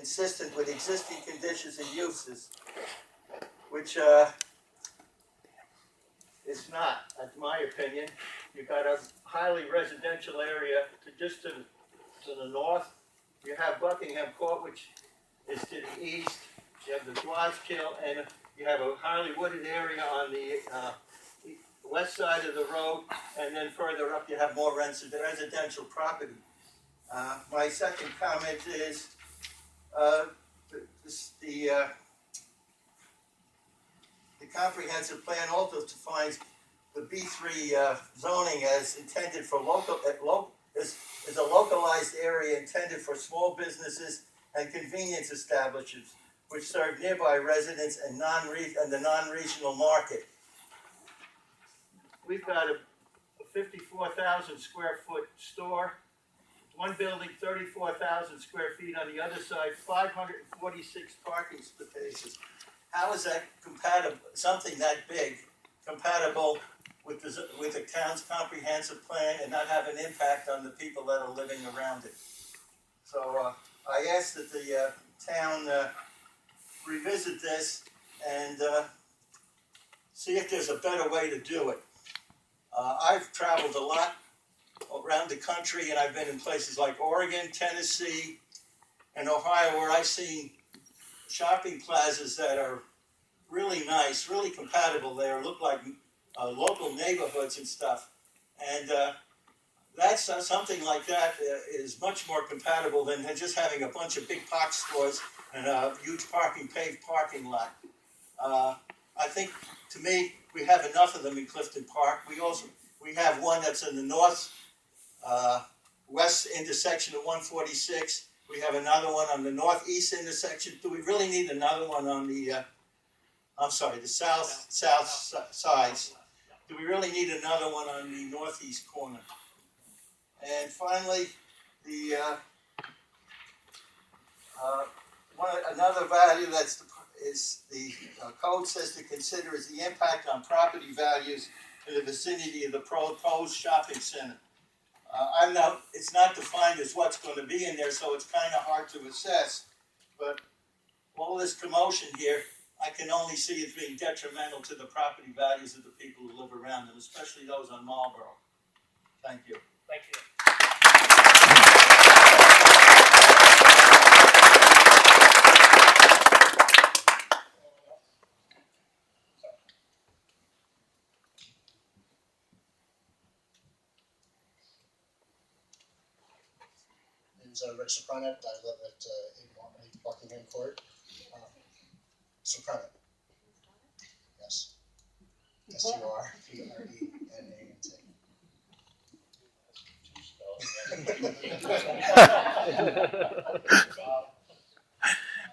consistent with existing conditions and uses, which is not, in my opinion. You've got a highly residential area just to the north. You have Buckingham Court, which is to the east. You have the Dwarfskill, and you have a highly wooded area on the west side of the road, and then further up you have more residential property. My second comment is the comprehensive plan also defines the B3 zoning as intended for is a localized area intended for small businesses and convenience establishments which serve nearby residents and the non-regional market. We've got a 54,000 square foot store, one building 34,000 square feet on the other side, 546 parking spaces. How is that compatible, something that big, compatible with the town's comprehensive plan and not have an impact on the people that are living around it? So I ask that the town revisit this and see if there's a better way to do it. I've traveled a lot around the country, and I've been in places like Oregon, Tennessee, and Ohio, where I've seen shopping plazas that are really nice, really compatible there, look like local neighborhoods and stuff. And that's something like that is much more compatible than just having a bunch of big box stores and a huge paved parking lot. I think, to me, we have enough of them in Clifton Park. We have one that's in the north west intersection of 146. We have another one on the northeast intersection. Do we really need another one on the the south sides? Do we really need another one on the northeast corner? And finally, the another value is the code says to consider is the impact on property values in the vicinity of the proposed shopping center. It's not defined as what's going to be in there, so it's kind of hard to assess. But all this commotion here, I can only see it being detrimental to the property values of the people who live around them, especially those on Marlboro. Thank you. Thank you. My name is Rich Sopranet. I live at 8 Buckingham Court. Sopranet. Yes. S-U-R-P-R-E-N-A-N-T.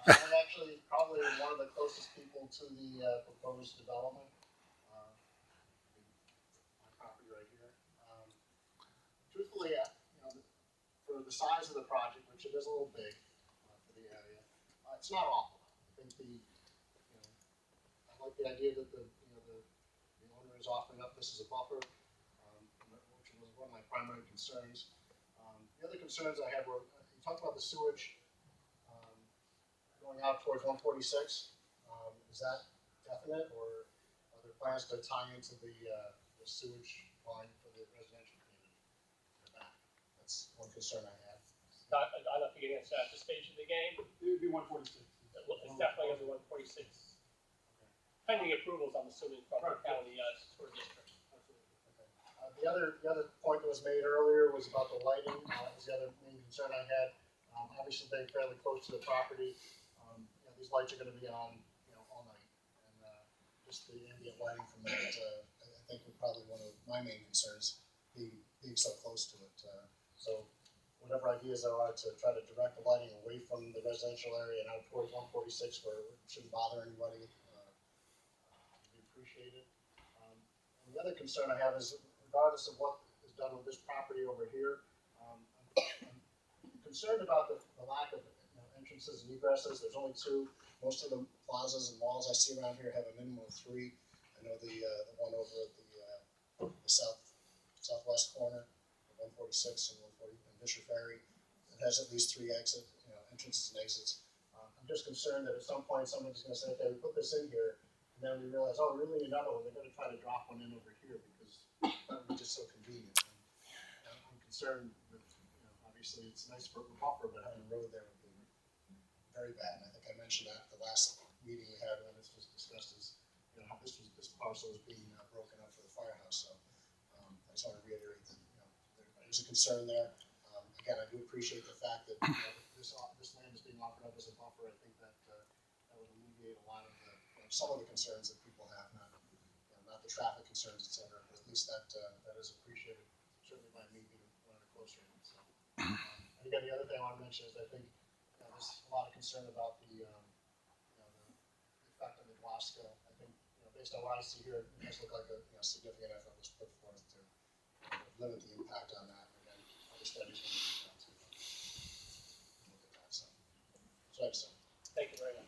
I'm actually probably one of the closest people to the proposed development. My property right here. Truthfully, for the size of the project, which it is a little big for the area, it's not awful. I think I like the idea that the owner is offering up this as a buffer, which was one of my primary concerns. The other concerns I had were, you talked about the sewage going out towards 146. Is that definite, or are there plans to tie into the sewage line for the residential community in the back? That's one concern I had. I don't think you can answer at this stage of the game. It would be 146. It's definitely over 146. Okay. Pending approvals, I'm assuming, from the county sewer district. Okay. The other point that was made earlier was about the lighting. That was the other main concern I had. Obviously, being fairly close to the property, these lights are going to be on, all night, and just the ambient lighting from that, I think, would probably one of my main concerns, being so close to it. So, whatever ideas there are to try to direct the lighting away from the residential area and out towards 146, where it shouldn't bother anybody, would be appreciated. And the other concern I have is, regardless of what is done with this property over here, I'm concerned about the lack of entrances and egresses. There's only 2. Most of the plazas and malls I see around here have a minimum of 3. I know the one over at the southwest corner of 146 and 140 and Fisher Ferry, it has at least 3 entrances and exits. just concerned that at some point somebody's gonna say, okay, we put this in here, and then we realize, oh, we really need another one, they're gonna try to drop one in over here because that would be just so convenient. And I'm concerned with, obviously it's nice for the buffer, but having a road there would be very bad. And I think I mentioned that the last meeting we had when this was discussed is, how this parcel is being broken up for the firehouse. So I just want to reiterate that, there's a concern there. Again, I do appreciate the fact that this land is being offered up as a buffer. I think that that would alleviate a lot of the, some of the concerns that people have, not the traffic concerns, et cetera, but at least that is appreciated, certainly by me being one of the closer. So, and again, the other thing I want to mention is I think there's a lot of concern about the effect on the Glasgow. I think, based on what I see here, it does look like a significant effort was put forth to limit the impact on that. And again, other studies will be done to look at that. So I'd say. Thank you very much.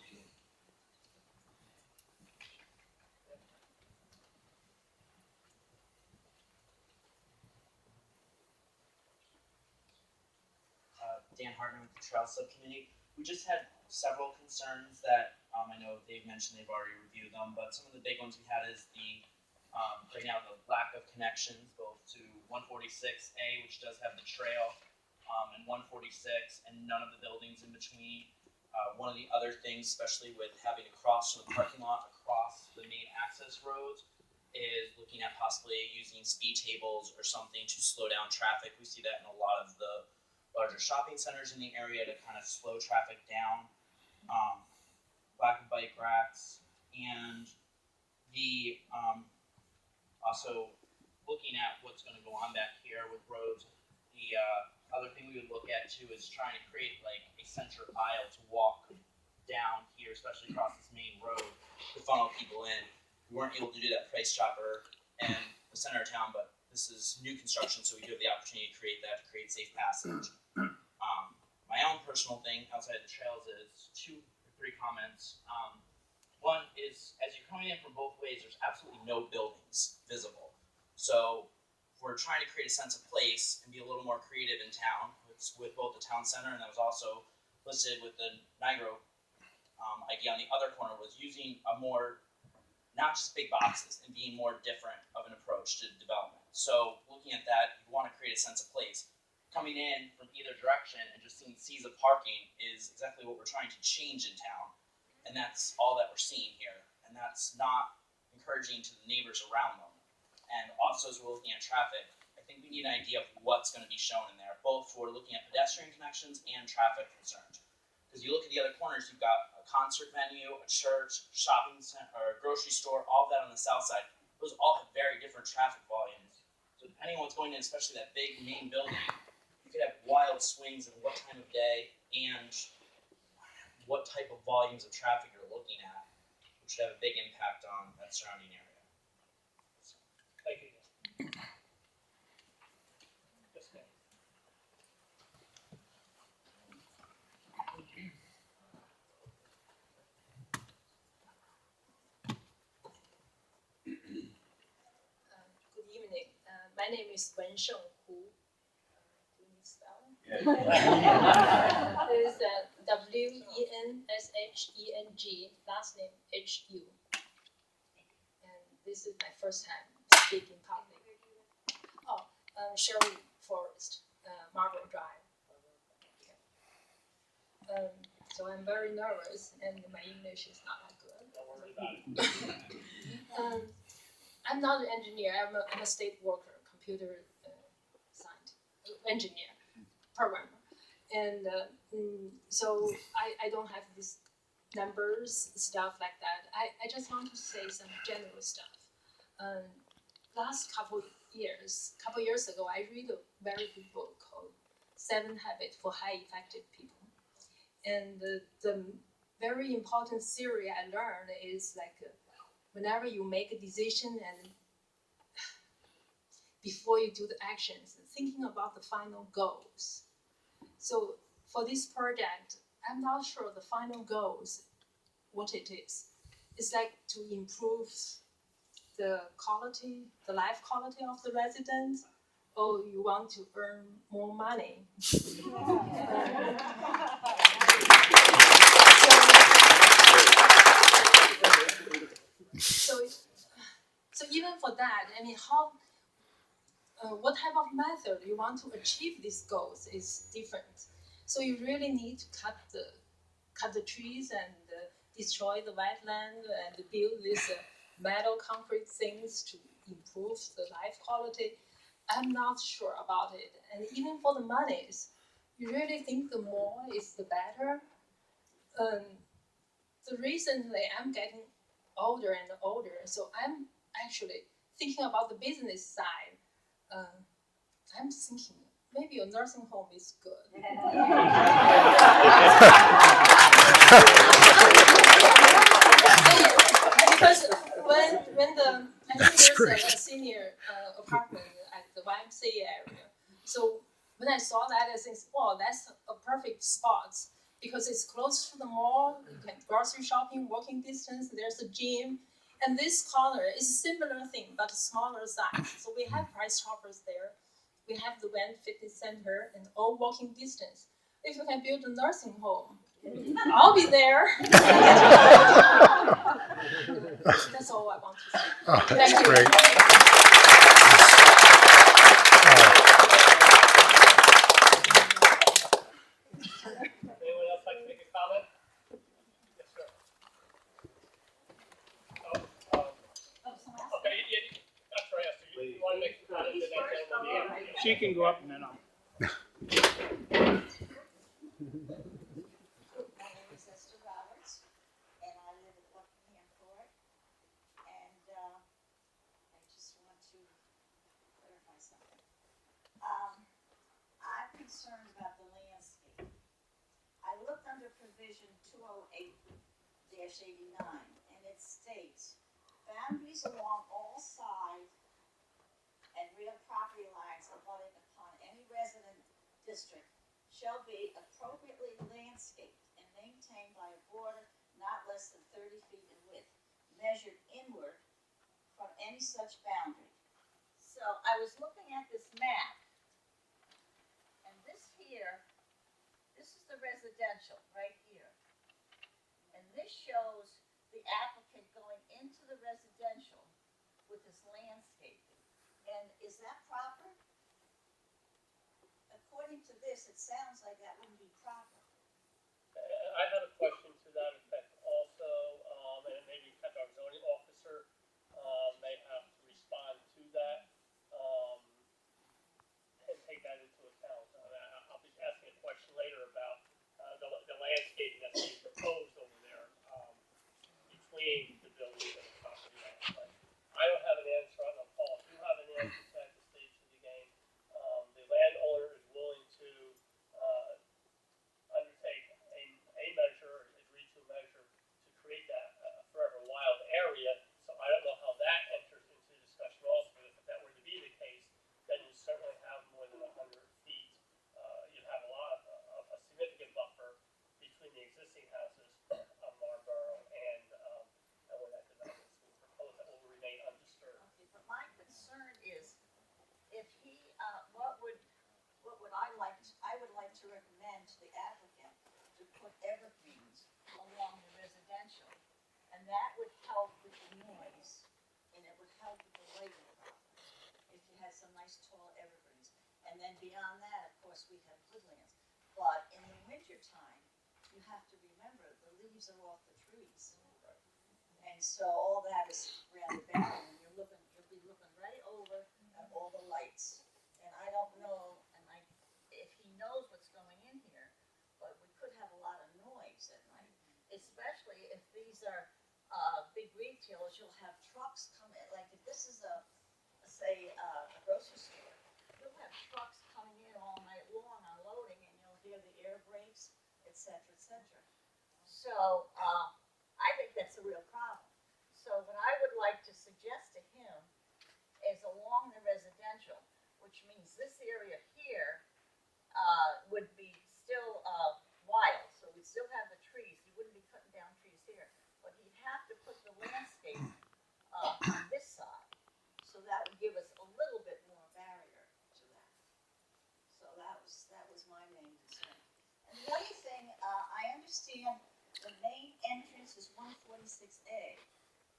Dan Hartman with the Trail Subcommittee. We just had several concerns that I know Dave mentioned they've already reviewed them, but some of the big ones we had is the right now the lack of connections both to 146A, which does have the trail, and 146, and none of the buildings in between. One of the other things, especially with having to cross from the parking lot across the main access roads, is looking at possibly using speed tables or something to slow down traffic. We see that in a lot of the larger shopping centers in the area to kind of slow traffic down. Black and bike racks, and the also looking at what's going to go on back here with roads. The other thing we would look at too is trying to create like a center aisle to walk down here, especially across this main road, to funnel people in. We weren't able to do that Price Chopper in the center of town, but this is new construction, so we do have the opportunity to create that, to create safe passage. My own personal thing outside the trails is 2 or 3 comments. One is, as you're coming in from both ways, there's absolutely no buildings visible. So if we're trying to create a sense of place and be a little more creative in town, it's with both the town center, and that was also listed with the Nigro idea on the other corner, was using a more, not just big boxes, and being more different of an approach to development. So looking at that, you want to create a sense of place. Coming in from either direction and just seeing seas of parking is exactly what we're trying to change in town. And that's all that we're seeing here. And that's not encouraging to the neighbors around them. And also, as we're looking at traffic, I think we need an idea of what's going to be shown in there, both for looking at pedestrian connections and traffic concerns. Because you look at the other corners, you've got a concert venue, a church, shopping center, or a grocery store, all of that on the south side. Those all have very different traffic volumes. So depending on what's going in, especially that big main building, you could have wild swings in what time of day and what type of volumes of traffic you're looking at, which would have a big impact on that surrounding area. So. Thank you. Yes, ma'am. Good evening. My name is Wen Sheng Hu. Do you spell? Yeah. It is Wensheng, last name HU. And this is my first time speaking public. Oh, Sherwood Forest, Marble Drive. Okay. So I'm very nervous, and my English is not that good. Don't worry about it. I'm not an engineer. I'm a state worker, computer scientist, engineer, programmer, and so I don't have these numbers stuff like that. I just want to say some general stuff. Last couple years ago, I read a very good book called 7 Habits for High Effective People, and the very important theory I learned is like. Whenever you make a decision and before you do the actions, thinking about the final goals. So for this project, I'm not sure the final goals, what it is. It's like to improve the quality, the life quality of the residents, or you want to earn more money. So that, I mean, what type of method you want to achieve these goals is different. So you really need to cut the trees and destroy the wetland and build these metal concrete things to improve the life quality. I'm not sure about it. And even for the monies, you really think the more is the better? So recently I'm getting older and older, so I'm actually thinking about the business side. I'm thinking maybe a nursing home is good. Because when there's a senior apartment at the YMCA area, so when I saw that, I think, wow, that's a perfect spot because it's close to the mall. You can grocery shopping, walking distance. There's a gym, and this corner is a similar thing but smaller size. So we have Price Choppers there. We have the Wayne Fitness Center and all walking distance. If you can build a nursing home, I'll be there. That's all I want to say. Oh, Thank that's you. great. Anyone else like to make a comment? Yes, sir. Okay, yeah, that's right, Esther. You want to make a comment? The next gentleman, yeah. She can go up and then I'll. My name is Esther Roberts, and I live at Buckingham Court. And I just want to clarify something. I'm concerned about the landscape. I looked under provision 208-89, and it states, boundaries along all sides and rear property lines abutting upon any resident district shall be appropriately landscaped and maintained by a border not less than 30 feet in width, measured inward from any such boundary. So I was looking at this map, and this here, this is the residential right here. And this shows the applicant going into the residential with his landscaping. And is that proper? According to this, it sounds like that wouldn't be proper. I have a question to that effect also, and maybe our zoning officer may have to respond to that and take that into account. I'll be asking a question later about the landscaping that's being proposed over there between the buildings and the property line. But I don't have an answer. I don't know, Paul, if you have an answer to at this stage of the game. The landowner is willing to undertake a measure, agree to a measure to create that forever wild area. So I don't know how that enters into the discussion also. But if that were to be the case, then you certainly have more than 100 feet. You'd have a significant buffer between the existing houses of Marlborough and where that development is being proposed that will remain undisturbed. Okay, but my concern is, if he, I would like to recommend to the applicant to put evergreens along the residential, and that would help with the noise, and it would help with the lighting problem, if you had some nice tall evergreens. And then beyond that, of course, we have woodlands, but in the winter time, you have to remember, the leaves are off the trees. And so all that is rather barren, and you'll be looking right over at all the lights. And I don't know, if he knows what's going in here, but we could have a lot of noise at night, especially if these are big retailers. You'll have trucks come in, like if this is a grocery store, you'll have trucks coming in all night long unloading, and you'll hear the air brakes, et cetera, et cetera. So I think that's a real problem. So what I would like to suggest to him is along the residential, which means this area here would be still wild. So we'd still have the trees. He wouldn't be cutting down trees here, but he'd have to put the landscape on this side. So that would give us a little bit more barrier to that. So that was my main concern. And the other thing, I understand the main entrance is 146A.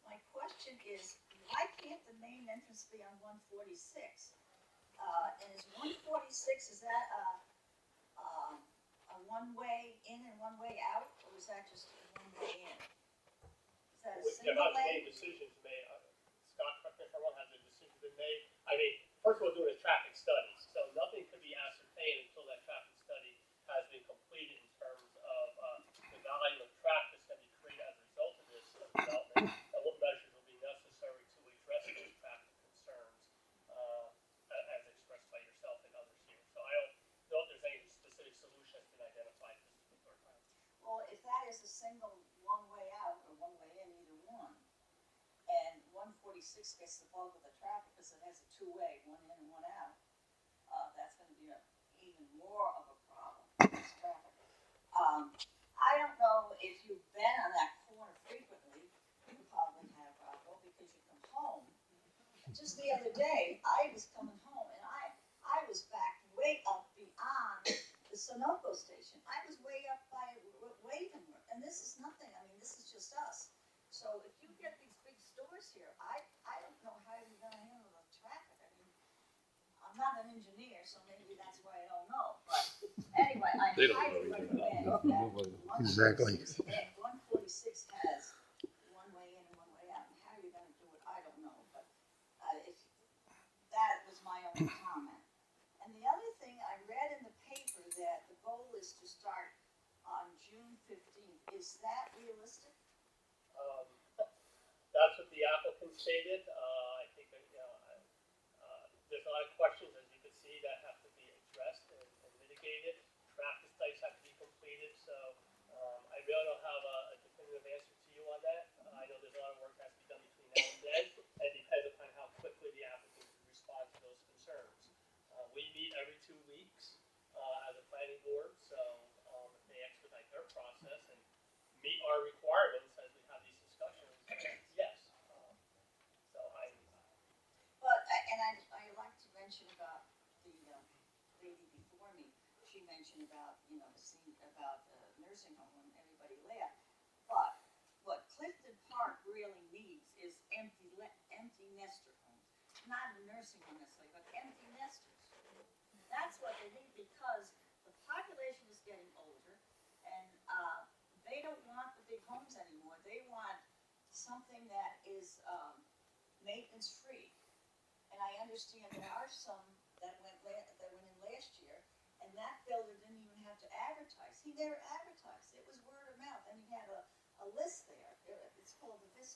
My question is, why can't the main entrance be on 146? And is 146, is that a one-way in and one-way out, or is that just a one-way in? Is that a There single hasn't lane? been decisions made, Scott, correct me if I'm wrong, has a decision been made? I mean, first of all, doing a traffic study, so nothing could be ascertained until that traffic study has been completed in terms of, the volume of traffic that's gonna be created as a result of this development, and what measures will be necessary to address those traffic concerns, as expressed by yourself and others here. So I don't know if there's any specific solution that's been identified at this particular time. Well, if that is a single one-way out or one-way in, either one, and 146 gets the bulk of the traffic because it has a two-way, one in and one out, that's gonna be even more of a problem, this traffic. I don't know if you've been on that corner frequently, you probably have, Rocco, because you come home. Just the other day, I was coming home and I was back way up beyond the Sunoco station. I was way up by Wavenworth, and this is nothing, I mean, this is just us. So if you get these big stores here, I don't know how you're gonna handle the traffic, I mean, I'm not an engineer, so maybe that's why I don't know, but anyway, I They don't highly know either. recommend that Exactly. 146 has one way in and one way out, and how you're gonna do it, I don't know, but, if, that was my only comment. And the other thing, I read in the paper that the goal is to start on June 15th, is that realistic? Um, That's what the applicant stated. I think that, there's a lot of questions, as you can see, that have to be addressed and mitigated. Traffic studies have to be completed, so, I really don't have a definitive answer to you on that. I know there's a lot of work that has to be done between now and then, and it depends upon how quickly the applicant can respond to those concerns. We meet every 2 weeks, as a planning board, so, if they expedite their process and meet our requirements as we have these discussions, yes. So But, and I like to mention about the, lady before me, she mentioned about, about the nursing home and everybody laughed. But what Clifton Park really needs is empty nester homes, not a nursing home necessarily, but empty nesters. That's what they need because the population is getting older and, they don't want the big homes anymore. They want something that is, maintenance free. And I understand there are some that went in last year, and that builder didn't even have to advertise. He never